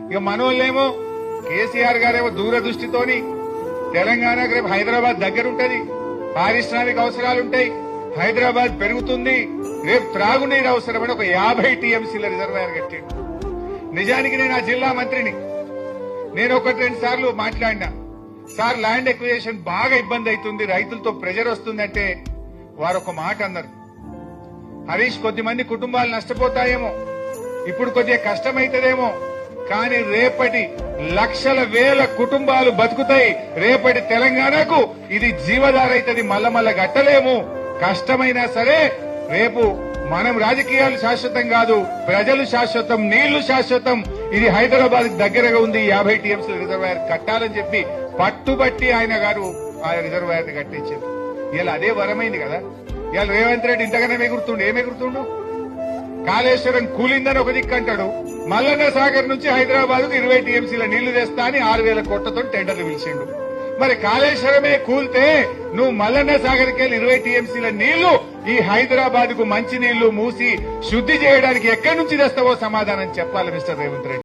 ఇక మనోళ్ళేమో కేసీఆర్ గారేమో దూరదృష్టితోని తెలంగాణకు రేపు హైదరాబాద్ దగ్గరుంటది, పారిశ్రామిక అవసరాలుంటాయి, హైదరాబాద్ పెరుగుతుంది, రేపు త్రాగునీరు అవసరమని ఒక 50 టీఎంసీల రిజర్వాయర్ కట్టిండు. నిజానికి నేను ఆ జిల్లా మంత్రిని, నేను 1-2 సార్లు మాట్లాడినా, సార్ ల్యాండ్ ఎక్విజిషన్ బాగా ఇబ్బంది అవుతుంది, రైతులతో ప్రెజర్ వస్తుందంటే వారు ఒక మాట అన్నారు, హరీష్ కొద్దిమంది కుటుంబాలు నష్టపోతాయేమో, ఇప్పుడు కొద్దిగా కష్టమైతదేమో, కానీ రేపటి లక్షల వేల కుటుంబాలు బతుకుతాయి, రేపటి తెలంగాణకు ఇది జీవధార అవుతుంది, మల్ల గట్టలేము, కష్టమైనా సరే రేపు మనం రాజకీయాలు శాశ్వతం కాదు, ప్రజలు శాశ్వతం, నీళ్లు శాశ్వతం, ఇది హైదరాబాద్ దగ్గరగా ఉంది, 50 టీఎంసీల రిజర్వాయర్ కట్టాలని చెప్పి పట్టుబట్టి ఆయన గారు ఆ రిజర్వాయర్ కట్టించారు. ఇలా అదే వరమైంది కదా. ఇవాళ రేవంత్ రెడ్డి ఇంతగానే ఏమెగురుతుండు, కాళేశ్వరం కూలిందని ఒక దిక్కు అంటాడు, మల్లన్న సాగర్ నుంచి హైదరాబాద్ కు 20 టీఎంసీల నీళ్లు తెస్తా అని 6,000 కోట్లతో టెండర్లు పిలిచిండు. మరి కాళేశ్వరమే కూల్తే నువ్వు మల్లన్న సాగర్ కెళ్ళి 20 టీఎంసీల నీళ్లు ఈ హైదరాబాద్ కు మంచి నీళ్లు మూసి శుద్ధి చేయడానికి ఎక్కడి నుంచి తెస్తావో సమాధానం చెప్పాలి మిస్టర్ రేవంత్ రెడ్డి.